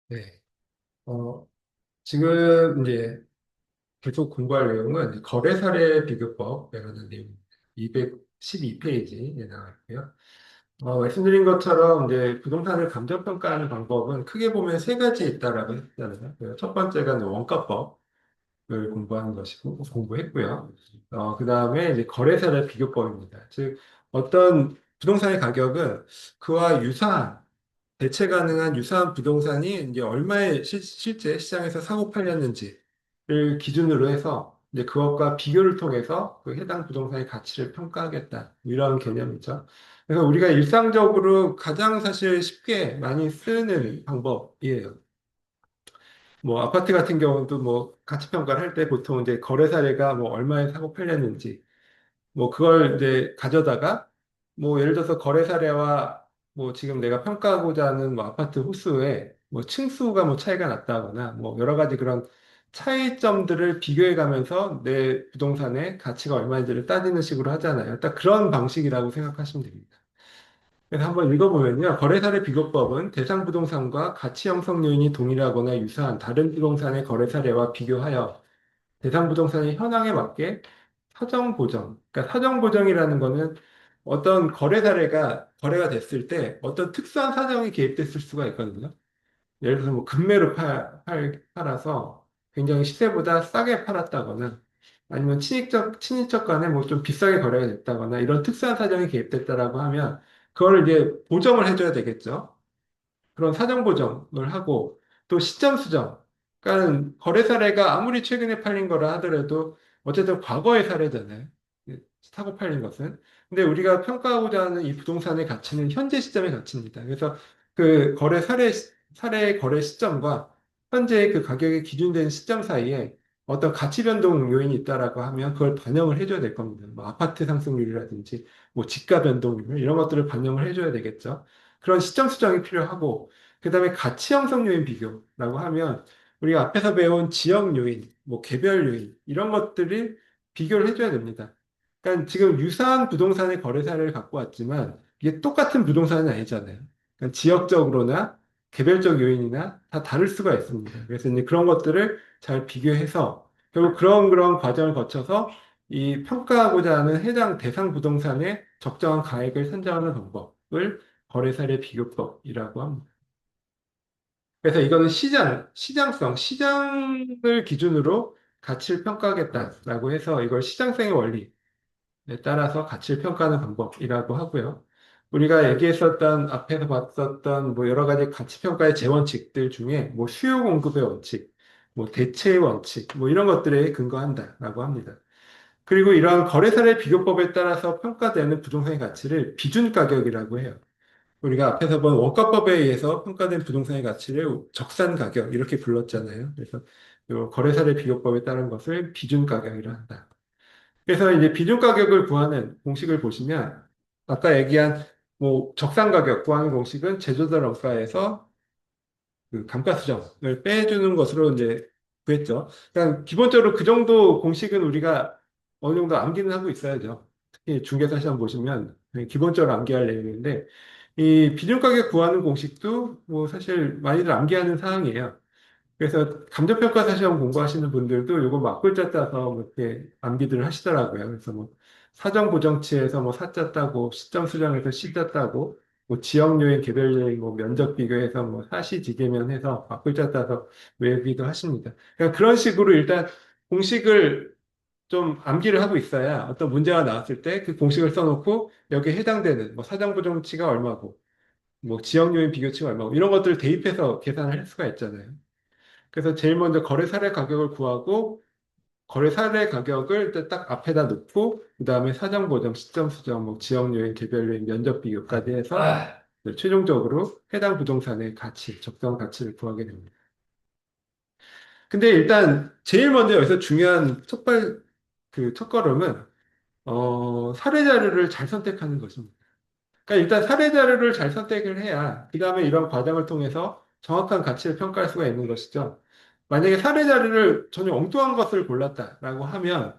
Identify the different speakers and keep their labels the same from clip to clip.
Speaker 1: 네. 어, 지금 이제 계속 공부할 내용은 거래사례 비교법이라는 내용 212페이지에 나와 있고요. 말씀드린 것처럼 이제 부동산을 감정평가하는 방법은 크게 보면 세 가지 있다라고 했잖아요. 첫 번째가 이제 원가법을 공부하는 것이고, 공부했고요. 그 다음에 이제 거래사례 비교법입니다. 즉, 어떤 부동산의 가격은 그와 유사한 대체 가능한 유사한 부동산이 이제 얼마에 실제 시장에서 사고 팔렸는지를 기준으로 해서 이제 그것과 비교를 통해서 그 해당 부동산의 가치를 평가하겠다. 이런 개념이죠. 그래서 우리가 일상적으로 가장 사실 쉽게 많이 쓰는 방법이에요. 뭐 아파트 같은 경우도 뭐 가치 평가를 할 때 보통 이제 거래 사례가 뭐 얼마에 사고 팔렸는지 뭐 그걸 이제 가져다가 뭐 예를 들어서 거래 사례와 뭐 지금 내가 평가하고자 하는 뭐 아파트 호수에 뭐 층수가 뭐 차이가 났다거나 뭐 여러 가지 그런 차이점들을 비교해 가면서 내 부동산의 가치가 얼마인지를 따지는 식으로 하잖아요. 딱 그런 방식이라고 생각하시면 됩니다. 그래서 한번 읽어보면요. 거래사례 비교법은 대상 부동산과 가치 형성 요인이 동일하거나 유사한 다른 부동산의 거래 사례와 비교하여 대상 부동산의 현황에 맞게 사정 보정. 그러니까 사정 보정이라는 거는 어떤 거래 사례가 거래가 됐을 때 어떤 특수한 사정이 개입됐을 수가 있거든요. 예를 들어서 뭐 금매로 팔아서 굉장히 시세보다 싸게 팔았다거나 아니면 친인척 간에 뭐 좀 비싸게 거래가 됐다거나 이런 특수한 사정이 개입됐다라고 하면 그거를 이제 보정을 해줘야 되겠죠. 그런 사정 보정을 하고 또 시점 수정. 그러니까 거래 사례가 아무리 최근에 팔린 거라 하더라도 어쨌든 과거의 사례잖아요. 사고 팔린 것은. 근데 우리가 평가하고자 하는 이 부동산의 가치는 현재 시점의 가치입니다. 그래서 그 사례 거래 시점과 현재 그 가격이 기준된 시점 사이에 어떤 가치 변동 요인이 있다라고 하면 그걸 반영을 해줘야 될 겁니다. 뭐 아파트 상승률이라든지 뭐 집가 변동률 이런 것들을 반영을 해줘야 되겠죠. 그런 시점 수정이 필요하고 그다음에 가치 형성 요인 비교라고 하면 우리가 앞에서 배운 지역 요인, 뭐 개별 요인 이런 것들이 비교를 해줘야 됩니다. 그러니까 지금 유사한 부동산의 거래 사례를 갖고 왔지만 이게 똑같은 부동산은 아니잖아요. 그러니까 지역적으로나 개별적 요인이나 다 다를 수가 있습니다. 그래서 이제 그런 것들을 잘 비교해서 결국 그런 과정을 거쳐서 이 평가하고자 하는 해당 대상 부동산의 적정한 가액을 산정하는 방법을 거래사례 비교법이라고 합니다. 그래서 이거는 시장을 기준으로 가치를 평가하겠다라고 해서 이걸 시장성의 원리에 따라서 가치를 평가하는 방법이라고 하고요. 우리가 얘기했었던, 앞에서 봤었던 뭐 여러 가지 가치 평가의 재원칙들 중에 뭐 수요 공급의 원칙, 뭐 대체의 원칙, 뭐 이런 것들에 근거한다라고 합니다. 그리고 이러한 거래사례 비교법에 따라서 평가되는 부동산의 가치를 비준 가격이라고 해요. 우리가 앞에서 본 원가법에 의해서 평가된 부동산의 가치를 적산 가격 이렇게 불렀잖아요. 그래서 이 거래사례 비교법에 따른 것을 비준 가격이라 한다. 그래서 이제 비준 가격을 구하는 공식을 보시면 아까 얘기한 뭐 적산 가격 구하는 공식은 제조자 원가에서 그 감가수정을 빼주는 것으로 이제 구했죠. 그냥 기본적으로 그 정도 공식은 우리가 어느 정도 암기는 하고 있어야죠. 특히 중개사 시험 보시면 기본적으로 암기할 내용인데 이 비중가격 구하는 공식도 뭐 사실 많이들 암기하는 사항이에요. 그래서 감정평가 시험 공부하시는 분들도 이거 맞글자 따서 뭐 이렇게 암기들을 하시더라고요. 그래서 뭐 사정보정치에서 뭐 사자 따고 시점 수정해서 시자 따고 뭐 지역 요인, 개별 요인, 뭐 면적 비교해서 뭐 사시지계면 해서 맞글자 따서 외우기도 하십니다. 그러니까 그런 식으로 일단 공식을 좀 암기를 하고 있어야 어떤 문제가 나왔을 때 그 공식을 써놓고 여기에 해당되는 뭐 사정보정치가 얼마고 뭐 지역 요인 비교치가 얼마고 이런 것들을 대입해서 계산을 할 수가 있잖아요. 그래서 제일 먼저 거래 사례 가격을 구하고 거래 사례 가격을 일단 딱 앞에다 놓고 그 다음에 사정 보정, 시점 수정, 뭐 지역 요인, 개별 요인, 면적 비교까지 해서 최종적으로 해당 부동산의 가치, 적정 가치를 구하게 됩니다. 근데 일단 제일 먼저 여기서 중요한 그 첫걸음은 사례 자료를 잘 선택하는 것입니다. 그러니까 일단 사례 자료를 잘 선택을 해야 그 다음에 이런 과정을 통해서 정확한 가치를 평가할 수가 있는 것이죠. 만약에 사례 자료를 전혀 엉뚱한 것을 골랐다라고 하면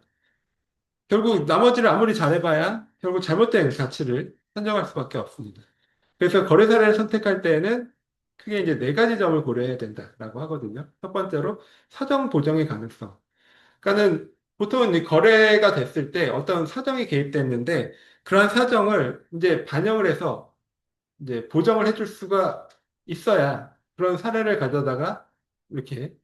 Speaker 1: 결국 나머지를 아무리 잘해봐야 결국 잘못된 가치를 산정할 수밖에 없습니다. 그래서 거래 사례를 선택할 때에는 크게 이제 네 가지 점을 고려해야 된다라고 하거든요. 첫 번째로 사정 보정의 가능성. 그러니까는 보통은 이 거래가 됐을 때 어떤 사정이 개입됐는데 그러한 사정을 이제 반영을 해서 이제 보정을 해줄 수가 있어야 그런 사례를 가져다가 이렇게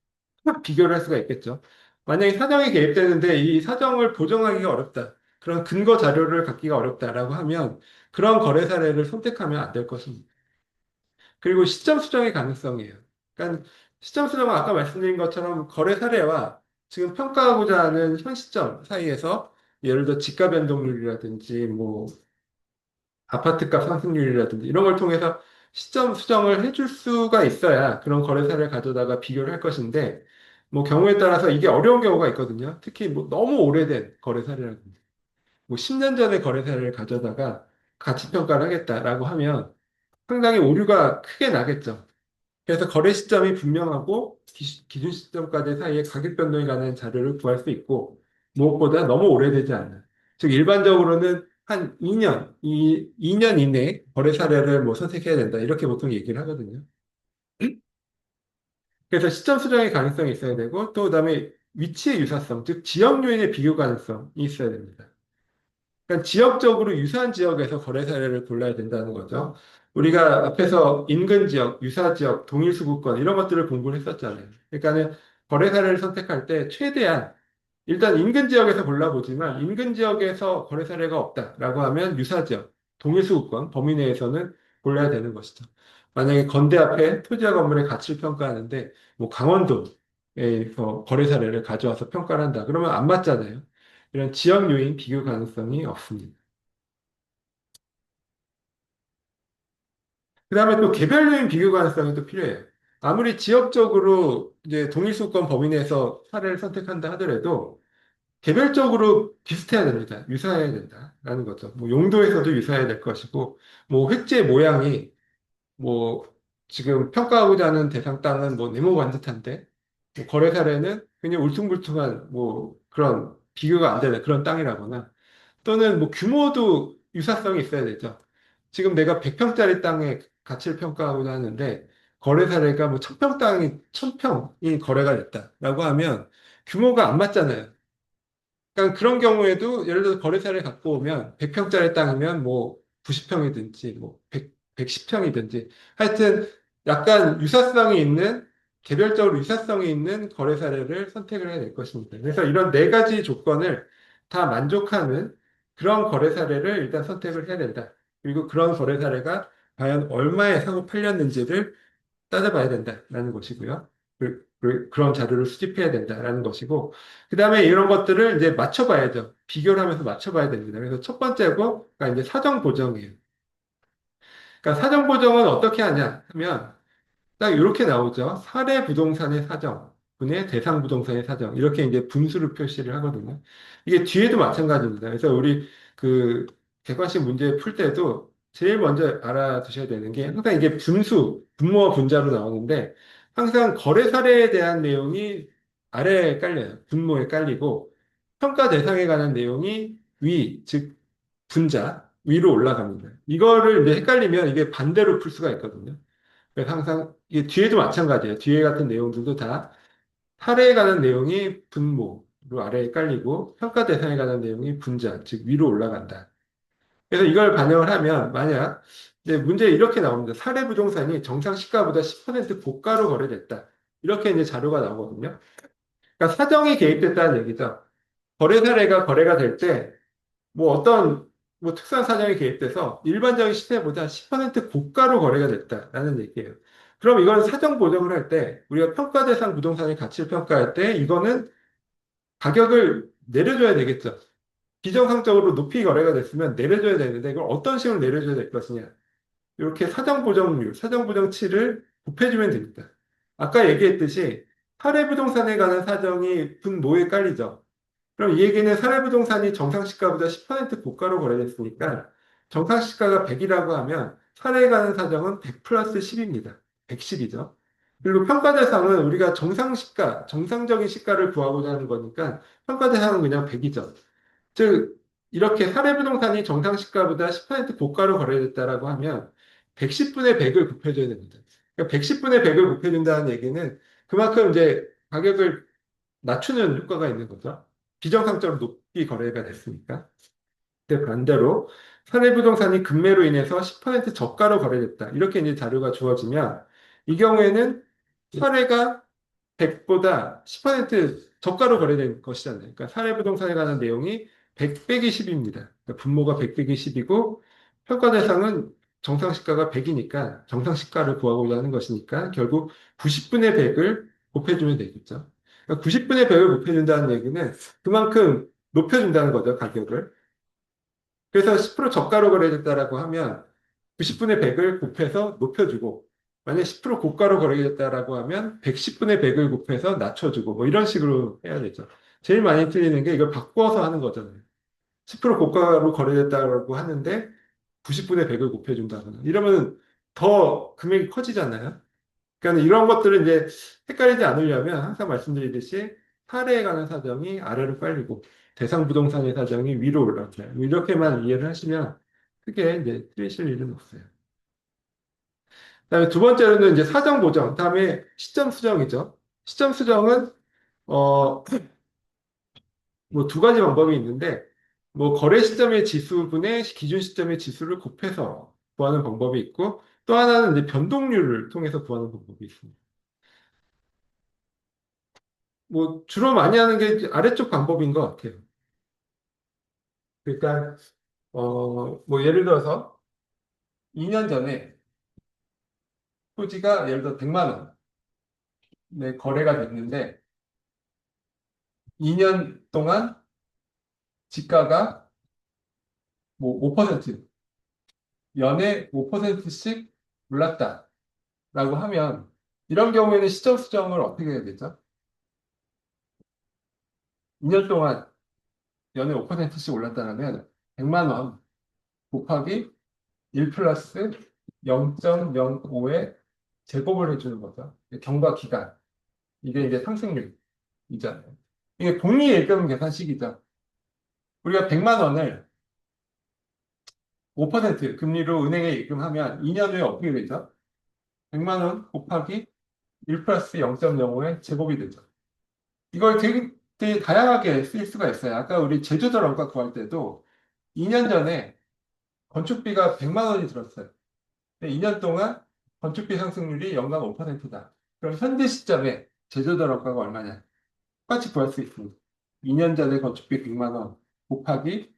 Speaker 1: 비교를 할 수가 있겠죠. 만약에 사정이 개입되는데 이 사정을 보정하기가 어렵다. 그런 근거 자료를 갖기가 어렵다라고 하면 그런 거래 사례를 선택하면 안 될 것입니다. 그리고 시점 수정의 가능성이에요. 그러니까 시점 수정은 아까 말씀드린 것처럼 거래 사례와 지금 평가하고자 하는 현 시점 사이에서 예를 들어 지가 변동률이라든지 뭐 아파트값 상승률이라든지 이런 걸 통해서 시점 수정을 해줄 수가 있어야 그런 거래사를 가져다가 비교를 할 것인데 뭐 경우에 따라서 이게 어려운 경우가 있거든요. 특히 뭐 너무 오래된 거래사례라든지 뭐 10년 전의 거래사를 가져다가 가치 평가를 하겠다라고 하면 상당히 오류가 크게 나겠죠. 그래서 거래 시점이 분명하고 기준 시점까지 사이에 가격 변동이 가는 자료를 구할 수 있고 무엇보다 너무 오래되지 않는. 즉 일반적으로는 한 2년, 2년 이내에 거래 사례를 뭐 선택해야 된다. 이렇게 보통 얘기를 하거든요. 그래서 시점 수정의 가능성이 있어야 되고 또 그다음에 위치의 유사성, 즉 지역 요인의 비교 가능성이 있어야 됩니다. 그러니까 지역적으로 유사한 지역에서 거래 사례를 골라야 된다는 거죠. 우리가 앞에서 인근 지역, 유사 지역, 동일 수급권 이런 것들을 공부를 했었잖아요. 그러니까는 거래 사례를 선택할 때 최대한 일단 인근 지역에서 골라보지만 인근 지역에서 거래 사례가 없다라고 하면 유사 지역, 동일 수급권 범위 내에서는 골라야 되는 것이죠. 만약에 건대 앞에 토지와 건물의 가치를 평가하는데 뭐 강원도에서 거래 사례를 가져와서 평가를 한다. 그러면 안 맞잖아요. 이런 지역 요인 비교 가능성이 없습니다. 그 다음에 또 개별 요인 비교 가능성이 또 필요해요. 아무리 지역적으로 이제 동일수권 범위 내에서 사례를 선택한다 하더라도 개별적으로 비슷해야 됩니다. 유사해야 된다라는 거죠. 뭐 용도에서도 유사해야 될 것이고, 뭐 획지의 모양이 뭐 지금 평가하고자 하는 대상 땅은 뭐 네모 반듯한데 뭐 거래 사례는 그냥 울퉁불퉁한 뭐 그런 비교가 안 되는 그런 땅이라거나 또는 뭐 규모도 유사성이 있어야 되죠. 지금 내가 100평짜리 땅의 가치를 평가하고자 하는데 거래 사례가 뭐 1000평 땅이 1000평이 거래가 됐다라고 하면 규모가 안 맞잖아요. 그러니까 그런 경우에도 예를 들어서 거래사를 갖고 오면 100평짜리 땅이면 뭐 90평이든지 뭐 100, 110평이든지 하여튼 약간 유사성이 있는 개별적으로 유사성이 있는 거래 사례를 선택을 해야 될 것입니다. 그래서 이런 네 가지 조건을 다 만족하는 그런 거래 사례를 일단 선택을 해야 된다. 그리고 그런 거래 사례가 과연 얼마에 사고 팔렸는지를 따져봐야 된다라는 것이고요. 그런 자료를 수집해야 된다라는 것이고, 그 다음에 이런 것들을 이제 맞춰봐야죠. 비교를 하면서 맞춰봐야 됩니다. 그래서 첫 번째가 이제 사정 보정이에요. 그러니까 사정 보정은 어떻게 하냐 하면 딱 이렇게 나오죠. 사례 부동산의 사정, 분의 대상 부동산의 사정. 이렇게 이제 분수를 표시를 하거든요. 이게 뒤에도 마찬가지입니다. 그래서 우리 그 객관식 문제 풀 때도 제일 먼저 알아두셔야 되는 게 항상 이게 분수, 분모와 분자로 나오는데 항상 거래 사례에 대한 내용이 아래에 깔려요. 분모에 깔리고 평가 대상에 관한 내용이 즉 분자 위로 올라갑니다. 이거를 이제 헷갈리면 이게 반대로 풀 수가 있거든요. 그래서 항상 이게 뒤에도 마찬가지예요. 뒤에 같은 내용들도 다 사례에 관한 내용이 분모로 아래에 깔리고 평가 대상에 관한 내용이 분자, 즉 위로 올라간다. 그래서 이걸 반영을 하면 만약 이제 문제 이렇게 나옵니다. 사례 부동산이 정상 시가보다 10% 고가로 거래됐다. 이렇게 이제 자료가 나오거든요. 그러니까 사정이 개입됐다는 얘기죠. 거래 사례가 거래가 될때 뭐 어떤 뭐 특수한 사정이 개입돼서 일반적인 시세보다 10% 고가로 거래가 됐다라는 얘기예요. 그럼 이건 사정 보정을 할 때 우리가 평가 대상 부동산의 가치를 평가할 때 이거는 가격을 내려줘야 되겠죠. 비정상적으로 높이 거래가 됐으면 내려줘야 되는데 이걸 어떤 식으로 내려줘야 될 것이냐. 이렇게 사정 보정률, 사정 보정치를 곱해주면 됩니다. 아까 얘기했듯이 사례 부동산에 관한 사정이 분모에 깔리죠. 그럼 이 얘기는 사례부동산이 정상시가보다 10% 고가로 거래됐으니까 정상시가가 100이라고 하면 사례에 관한 사정은 100 플러스 10입니다. 110이죠. 그리고 평가대상은 우리가 정상시가, 정상적인 시가를 구하고자 하는 거니까 평가대상은 그냥 100이죠. 즉, 이렇게 사례부동산이 정상시가보다 10% 고가로 거래됐다라고 하면 110분의 100을 곱해줘야 됩니다. 그러니까 110분의 100을 곱해준다는 얘기는 그만큼 이제 가격을 낮추는 효과가 있는 거죠. 비정상적으로 높이 거래가 됐으니까. 근데 반대로 사내부동산이 급매로 인해서 10% 저가로 거래됐다. 이렇게 이제 자료가 주어지면 이 경우에는 사례가 100보다 10% 저가로 거래된 것이잖아요. 그러니까 사례부동산에 관한 내용이 100 빼기 10입니다. 그러니까 분모가 100 빼기 10이고 평가 대상은 정상시가가 100이니까 정상시가를 구하고자 하는 것이니까 결국 90분의 100을 곱해주면 되겠죠. 그러니까 90분의 100을 곱해준다는 얘기는 그만큼 높여준다는 거죠, 가격을. 그래서 10% 저가로 거래됐다라고 하면 90분의 100을 곱해서 높여주고, 만약에 10% 고가로 거래됐다라고 하면 110분의 100을 곱해서 낮춰주고, 뭐 이런 식으로 해야 되죠. 제일 많이 틀리는 게 이걸 바꿔서 하는 거잖아요. 10% 고가로 거래됐다고 하는데 90분의 100을 곱해준다거나 이러면 더 금액이 커지잖아요. 그러니까 이런 것들을 이제 헷갈리지 않으려면 항상 말씀드리듯이 사례에 관한 사정이 아래로 깔리고 대상 부동산의 사정이 위로 올라가요. 뭐 이렇게만 이해를 하시면 크게 이제 틀리실 일은 없어요. 그다음에 두 번째로는 이제 사정 보정, 다음에 시점 수정이죠. 시점 수정은 어 뭐 두 가지 방법이 있는데 뭐 거래 시점의 지수분의 기준 시점의 지수를 곱해서 구하는 방법이 있고 또 하나는 이제 변동률을 통해서 구하는 방법이 있습니다. 뭐 주로 많이 하는 게 아래쪽 방법인 것 같아요. 그러니까 뭐 예를 들어서 2년 전에 토지가 예를 들어 100만 원에 거래가 됐는데 2년 동안 지가가 뭐 5% 연에 5%씩 올랐다라고 하면 이런 경우에는 시점 수정을 어떻게 해야 되죠? 2년 동안 연에 5%씩 올랐다면 100만 원 곱하기 1 플러스 0.05의 제곱을 해주는 거죠. 경과 기간. 이게 이제 상승률이잖아요. 이게 복리예금 계산식이죠. 우리가 100만 원을 5% 금리로 은행에 입금하면 2년 후에 어떻게 되죠? 100만 원 곱하기 1 플러스 0.05의 제곱이 되죠. 이걸 되게 다양하게 쓸 수가 있어요. 아까 우리 제주도 원가 구할 때도 2년 전에 건축비가 100만 원이 들었어요. 근데 2년 동안 건축비 상승률이 연간 5%다. 그럼 현재 시점에 제조도 원가가 얼마냐? 똑같이 구할 수 있습니다. 2년 전에 건축비 100만 원 곱하기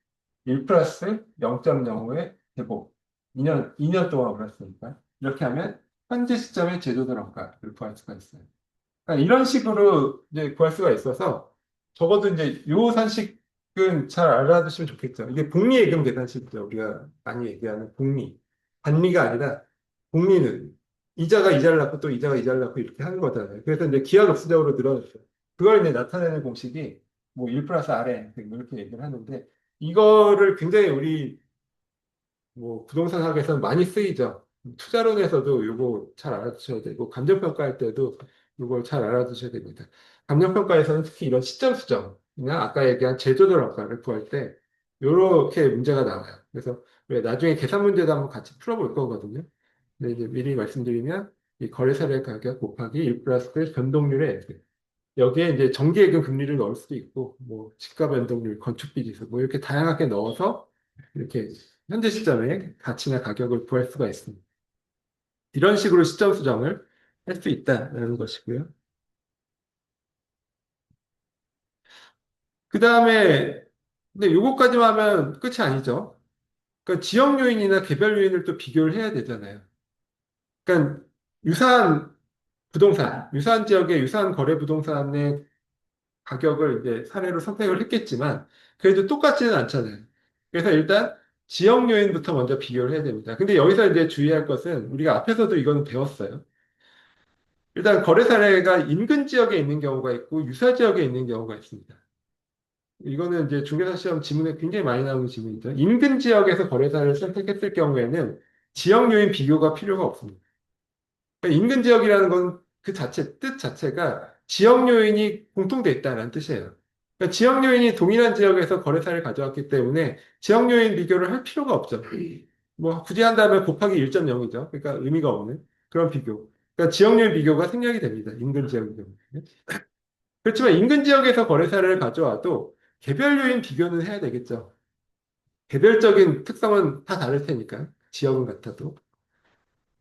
Speaker 1: 1 플러스 0.05의 제곱. 2년 동안 올랐으니까. 이렇게 하면 현재 시점의 제조도 원가를 구할 수가 있어요. 그러니까 이런 식으로 이제 구할 수가 있어서 적어도 이제 요 산식은 잘 알아두시면 좋겠죠. 이게 복리예금 계산식이죠. 우리가 많이 얘기하는 복리. 반리가 아니라 복리는 이자가 이자를 낳고 또 이자가 이자를 낳고 이렇게 하는 거잖아요. 그래서 이제 기하급수적으로 늘어났어요. 그걸 이제 나타내는 공식이 뭐 1 플러스 R에 뭐 이렇게 얘기를 하는데 이거를 굉장히 우리 뭐 부동산 학에서는 많이 쓰이죠. 투자론에서도 이거 잘 알아두셔야 되고 감정평가할 때도 이걸 잘 알아두셔야 됩니다. 감정평가에서는 특히 이런 시점 수정이나 아까 얘기한 제조도 효과를 구할 때 이렇게 문제가 나와요. 그래서 왜 나중에 계산 문제도 한번 같이 풀어볼 거거든요. 근데 이제 미리 말씀드리면 이 거래사례 가격 곱하기 1 플러스 변동률의 여기에 이제 정기예금 금리를 넣을 수도 있고, 뭐, 집가 변동률, 건축비 지수, 뭐, 이렇게 다양하게 넣어서, 이렇게 현재 시점의 가치나 가격을 구할 수가 있습니다. 이런 식으로 시점 수정을 할 수 있다는 것이고요. 그 다음에, 근데 요거까지만 하면 끝이 아니죠. 그러니까 지역 요인이나 개별 요인을 또 비교를 해야 되잖아요. 그러니까 유사한 부동산, 유사한 지역의 유사한 거래 부동산의 가격을 이제 사례로 선택을 했겠지만 그래도 똑같지는 않잖아요. 그래서 일단 지역 요인부터 먼저 비교를 해야 됩니다. 근데 여기서 이제 주의할 것은 우리가 앞에서도 이건 배웠어요. 일단 거래 사례가 인근 지역에 있는 경우가 있고 유사 지역에 있는 경우가 있습니다. 이거는 이제 중개사 시험 지문에 굉장히 많이 나오는 지문이죠. 인근 지역에서 거래 사례를 선택했을 경우에는 지역 요인 비교가 필요가 없습니다. 그러니까 인근 지역이라는 건 그 자체, 뜻 자체가 지역 요인이 공통돼 있다는 뜻이에요. 그러니까 지역 요인이 동일한 지역에서 거래사를 가져왔기 때문에 지역 요인 비교를 할 필요가 없죠. 뭐 굳이 한다면 곱하기 1.0이죠. 그러니까 의미가 없는 그런 비교. 그러니까 지역률 비교가 생략이 됩니다. 인근 지역의 경우는. 그렇지만 인근 지역에서 거래사를 가져와도 개별 요인 비교는 해야 되겠죠. 개별적인 특성은 다 다를 테니까. 지역은 같아도.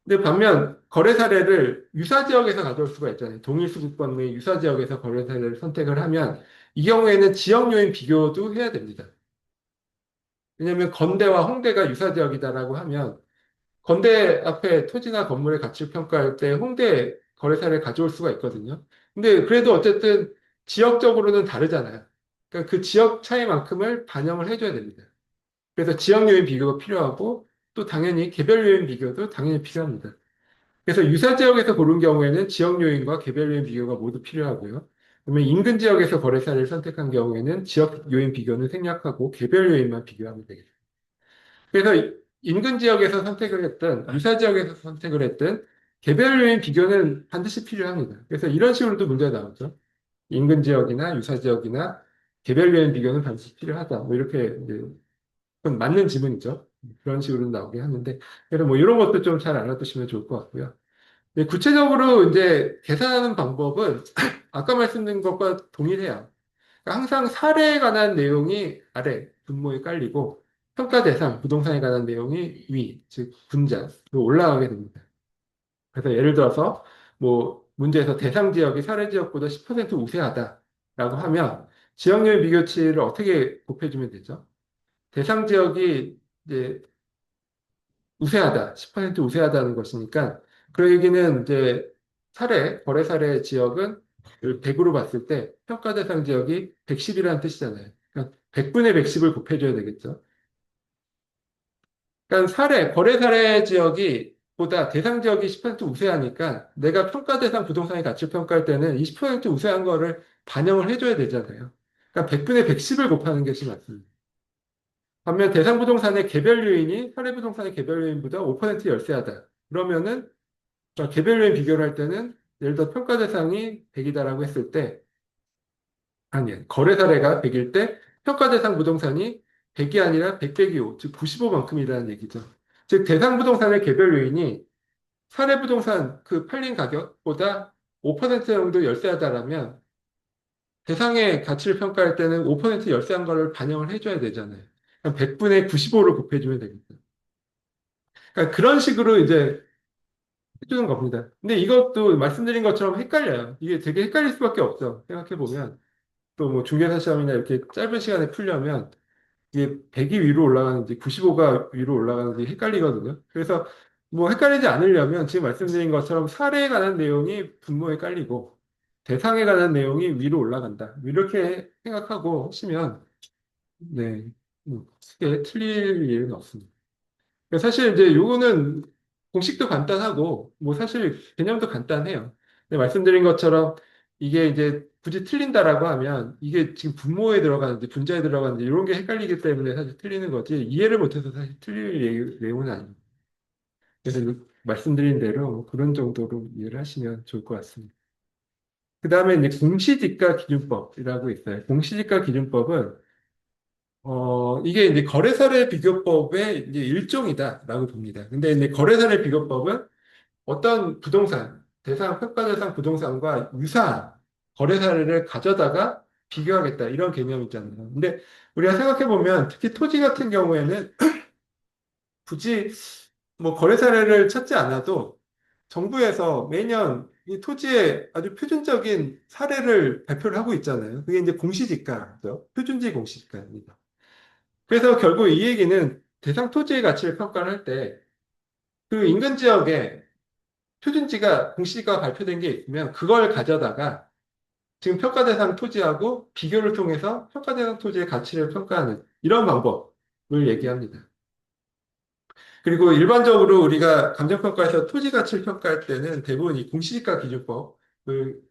Speaker 1: 근데 반면 거래 사례를 유사 지역에서 가져올 수가 있잖아요. 동일 수급권 의 유사 지역에서 거래 사례를 선택을 하면 이 경우에는 지역 요인 비교도 해야 됩니다. 왜냐하면 건대와 홍대가 유사 지역이다라고 하면 건대 앞에 토지나 건물의 가치를 평가할 때 홍대 거래 사례를 가져올 수가 있거든요. 근데 그래도 어쨌든 지역적으로는 다르잖아요. 그러니까 그 지역 차이만큼을 반영을 해줘야 됩니다. 그래서 지역 요인 비교가 필요하고 또 당연히 개별 요인 비교도 당연히 필요합니다. 그래서 유사 지역에서 고른 경우에는 지역 요인과 개별 요인 비교가 모두 필요하고요. 그러면 인근 지역에서 거래사를 선택한 경우에는 지역 요인 비교는 생략하고 개별 요인만 비교하면 되겠습니다. 그래서 인근 지역에서 선택을 했든 유사 지역에서 선택을 했든 개별 요인 비교는 반드시 필요합니다. 그래서 이런 식으로도 문제가 나오죠. 인근 지역이나 유사 지역이나 개별 요인 비교는 반드시 필요하다. 뭐 이렇게 이제 그건 맞는 지문이죠. 그런 식으로 나오게 하는데 그래서 뭐 이런 것도 좀 잘 알아두시면 좋을 것 같고요. 네, 구체적으로 이제 계산하는 방법은 아까 말씀드린 것과 동일해요. 그러니까 항상 사례에 관한 내용이 아래 분모에 깔리고 평가 대상, 부동산에 관한 내용이 위, 즉 분자로 올라가게 됩니다. 그래서 예를 들어서 뭐 문제에서 대상 지역이 사례 지역보다 10% 우세하다라고 하면 지역률 비교치를 어떻게 곱해주면 되죠? 대상 지역이 이제 우세하다, 10% 우세하다는 것이니까 그 얘기는 이제 거래 사례 지역은 100으로 봤을 때 평가 대상 지역이 110이라는 뜻이잖아요. 그러니까 100분의 110을 곱해줘야 되겠죠. 그러니까 거래 사례 지역이 보다 대상 지역이 10% 우세하니까 내가 평가 대상 부동산의 가치를 평가할 때는 20% 우세한 거를 반영을 해줘야 되잖아요. 그러니까 100분의 110을 곱하는 것이 맞습니다. 반면 대상 부동산의 개별 요인이 사례 부동산의 개별 요인보다 5% 열세하다. 그러면은 그러니까 개별 요인 비교를 할 때는 예를 들어 평가 대상이 100이다라고 했을 때 아니 거래 사례가 100일 때 평가 대상 부동산이 100이 아니라 100 빼기 5, 즉 95만큼이라는 얘기죠. 즉 대상 부동산의 개별 요인이 사례 부동산 그 팔린 가격보다 5% 정도 열세하다라면 대상의 가치를 평가할 때는 5% 열세한 거를 반영을 해줘야 되잖아요. 그럼 100분의 95를 곱해주면 되겠죠. 그러니까 그런 식으로 이제 해주는 겁니다. 근데 이것도 말씀드린 것처럼 헷갈려요. 이게 되게 헷갈릴 수밖에 없죠. 생각해보면. 또 뭐 중개사 시험이나 이렇게 짧은 시간에 풀려면 이게 100이 위로 올라가는지 95가 위로 올라가는지 헷갈리거든요. 그래서 뭐 헷갈리지 않으려면 지금 말씀드린 것처럼 사례에 관한 내용이 분모에 깔리고 대상에 관한 내용이 위로 올라간다. 이렇게 생각하고 하시면 네, 크게 틀릴 일은 없습니다. 사실 이제 요거는 공식도 간단하고 뭐 사실 개념도 간단해요. 근데 말씀드린 것처럼 이게 이제 굳이 틀린다라고 하면 이게 지금 분모에 들어가는지 분자에 들어가는지 이런 게 헷갈리기 때문에 사실 틀리는 거지 이해를 못해서 사실 틀릴 내용은 아닙니다. 그래서 말씀드린 대로 뭐 그런 정도로 이해를 하시면 좋을 것 같습니다. 그 다음에 이제 공시지가 기준법이라고 있어요. 공시지가 기준법은 이게 이제 거래사례 비교법의 이제 일종이다라고 봅니다. 근데 이제 거래사례 비교법은 어떤 부동산, 평가 대상 부동산과 유사한 거래 사례를 가져다가 비교하겠다 이런 개념이잖아요. 근데 우리가 생각해 보면 특히 토지 같은 경우에는 굳이 뭐 거래 사례를 찾지 않아도 정부에서 매년 이 토지의 아주 표준적인 사례를 발표를 하고 있잖아요. 그게 이제 공시지가죠. 표준지 공시지가입니다. 그래서 결국 이 얘기는 대상 토지의 가치를 평가를 할 때 그 인근 지역에 표준지가 공시지가가 발표된 게 있으면 그걸 가져다가 지금 평가 대상 토지하고 비교를 통해서 평가 대상 토지의 가치를 평가하는 이런 방법을 얘기합니다. 그리고 일반적으로 우리가 감정평가에서 토지 가치를 평가할 때는 대부분 이 공시지가 기준법을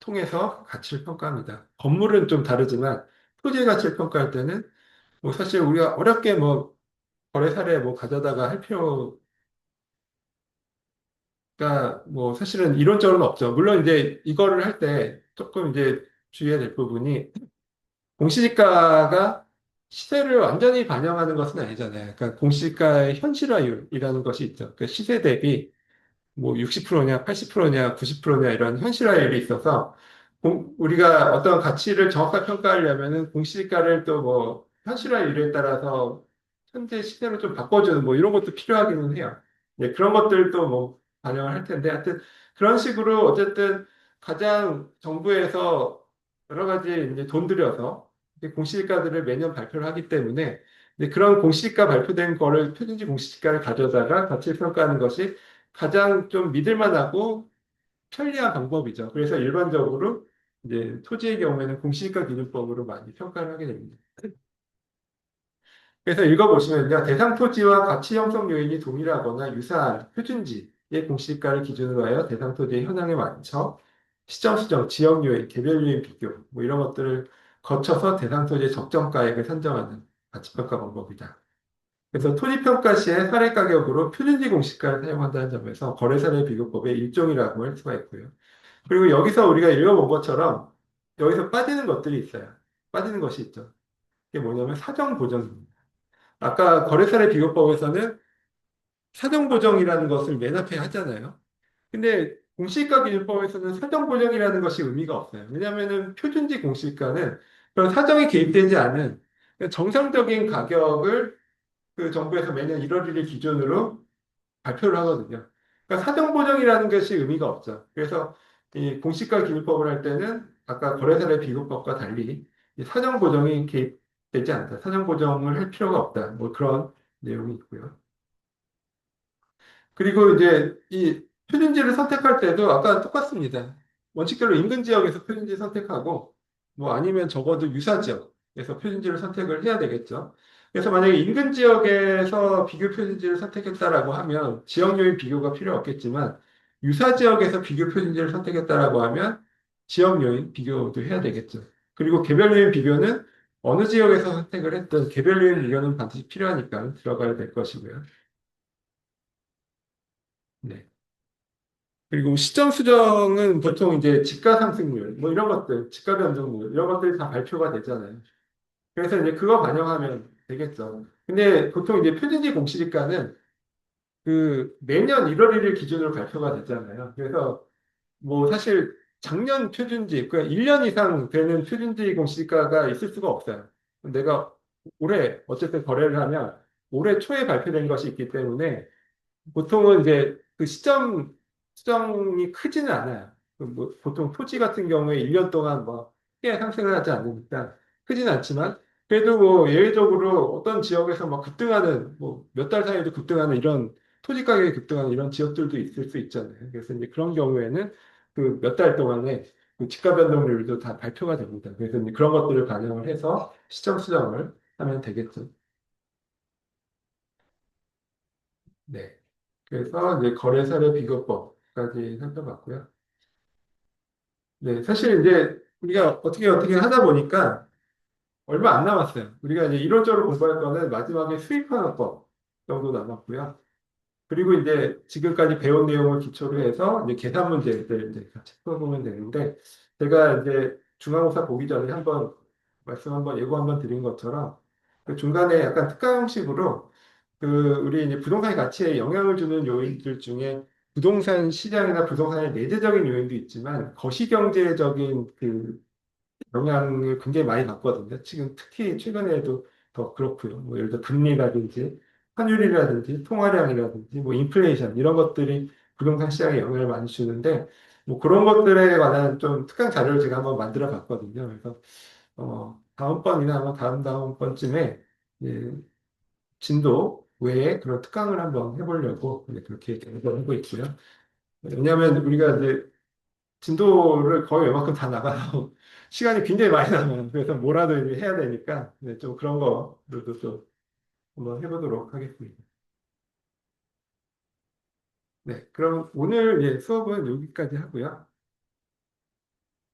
Speaker 1: 통해서 가치를 평가합니다. 건물은 좀 다르지만 토지의 가치를 평가할 때는 뭐 사실 우리가 어렵게 뭐 거래 사례 뭐 가져다가 할 필요가 뭐 사실은 이론적으로는 없죠. 물론 이제 이거를 할 때 조금 이제 주의해야 될 부분이 공시지가가 시세를 완전히 반영하는 것은 아니잖아요. 그러니까 공시지가의 현실화율이라는 것이 있죠. 그 시세 대비 뭐 60%냐, 80%냐, 90%냐 이런 현실화율이 있어서 우리가 어떤 가치를 정확하게 평가하려면은 공시지가를 또 뭐 현실화율에 따라서 현재 시대로 좀 바꿔주는 뭐 이런 것도 필요하기는 해요. 예, 그런 것들도 뭐 반영을 할 텐데 하여튼 그런 식으로 어쨌든 가장 정부에서 여러 가지 이제 돈 들여서 이렇게 공시지가들을 매년 발표를 하기 때문에 이제 그런 공시지가 발표된 거를 표준지 공시지가를 가져다가 가치를 평가하는 것이 가장 좀 믿을 만하고 편리한 방법이죠. 그래서 일반적으로 이제 토지의 경우에는 공시지가 기준법으로 많이 평가를 하게 됩니다. 그래서 읽어보시면요. 대상 토지와 가치 형성 요인이 동일하거나 유사한 표준지의 공시지가를 기준으로 하여 대상 토지의 현황에 맞춰 시점 수정, 지역 요인, 개별 요인 비교 뭐 이런 것들을 거쳐서 대상 토지의 적정가액을 산정하는 가치평가 방법이다. 그래서 토지평가 시에 사례 가격으로 표준지 공시가를 사용한다는 점에서 거래사례 비교법의 일종이라고 할 수가 있고요. 그리고 여기서 우리가 읽어본 것처럼 여기서 빠지는 것들이 있어요. 빠지는 것이 있죠. 이게 뭐냐면 사정보정입니다. 아까 거래사례 비교법에서는 사정보정이라는 것을 맨 앞에 하잖아요. 근데 공시가 기준법에서는 사정보정이라는 것이 의미가 없어요. 왜냐하면 표준지 공시가는 그런 사정이 개입되지 않은 정상적인 가격을 그 정부에서 매년 1월 1일 기준으로 발표를 하거든요. 그러니까 사정보정이라는 것이 의미가 없죠. 그래서 이 공시가 기준법을 할 때는 아까 거래사례 비교법과 달리 이 사정보정이 개입되지 않다. 사정보정을 할 필요가 없다. 뭐 그런 내용이 있고요. 그리고 이제 이 표준지를 선택할 때도 아까 똑같습니다. 원칙대로 인근 지역에서 표준지 선택하고 뭐 아니면 적어도 유사 지역에서 표준지를 선택을 해야 되겠죠. 그래서 만약에 인근 지역에서 비교 표준지를 선택했다라고 하면 지역 요인 비교가 필요 없겠지만 유사 지역에서 비교 표준지를 선택했다라고 하면 지역 요인 비교도 해야 되겠죠. 그리고 개별 요인 비교는 어느 지역에서 선택을 했든 개별 요인 비교는 반드시 필요하니까 들어가야 될 것이고요. 네. 그리고 시점 수정은 보통 이제 집가 상승률, 뭐 이런 것들, 집가 변동률, 이런 것들이 다 발표가 되잖아요. 그래서 이제 그거 반영하면 되겠죠. 근데 보통 이제 표준지 공시지가는 그 매년 1월 1일 기준으로 발표가 되잖아요. 그래서 뭐 사실 작년 표준지, 그러니까 1년 이상 되는 표준지 공시지가가 있을 수가 없어요. 내가 올해 어쨌든 거래를 하면 올해 초에 발표된 것이 있기 때문에 보통은 이제 그 시점 수정이 크지는 않아요. 그뭐 보통 토지 같은 경우에 1년 동안 뭐 크게 상승을 하지 않으니까 크지는 않지만 그래도 뭐 예외적으로 어떤 지역에서 막 급등하는 뭐 몇 달 사이에도 급등하는 이런 토지 가격이 급등하는 이런 지역들도 있을 수 있잖아요. 그래서 이제 그런 경우에는 그 몇 달 동안에 그 집가 변동률도 다 발표가 됩니다. 그래서 이제 그런 것들을 반영을 해서 시점 수정을 하면 되겠죠. 네. 그래서 이제 거래사례 비교법까지 살펴봤고요. 네, 사실 이제 우리가 어떻게 하다 보니까 얼마 안 남았어요. 우리가 이제 이론적으로 공부할 거는 마지막에 수익환원법 정도 남았고요. 그리고 이제 지금까지 배운 내용을 기초로 해서 이제 계산 문제들 이제 같이 풀어보면 되는데 제가 이제 중간고사 보기 전에 한번 말씀 한번 예고 한번 드린 것처럼 그 중간에 약간 특강 형식으로 그 우리 이제 부동산의 가치에 영향을 주는 요인들 중에 부동산 시장이나 부동산의 내재적인 요인도 있지만 거시경제적인 그 영향을 굉장히 많이 받거든요. 지금 특히 최근에도 더 그렇고요. 뭐 예를 들어 금리라든지 환율이라든지 통화량이라든지 뭐 인플레이션 이런 것들이 부동산 시장에 영향을 많이 주는데 뭐 그런 것들에 관한 좀 특강 자료를 제가 한번 만들어 봤거든요. 그래서 다음번이나 아마 다음 번쯤에 예, 진도 외에 그런 특강을 한번 해보려고 그렇게 계획을 하고 있고요. 왜냐하면 우리가 이제 진도를 거의 웬만큼 다 나가서 시간이 굉장히 많이 남아요. 그래서 뭐라도 이제 해야 되니까 좀 그런 거들도 좀 한번 해보도록 하겠습니다. 네, 그럼 오늘 수업은 여기까지 하고요.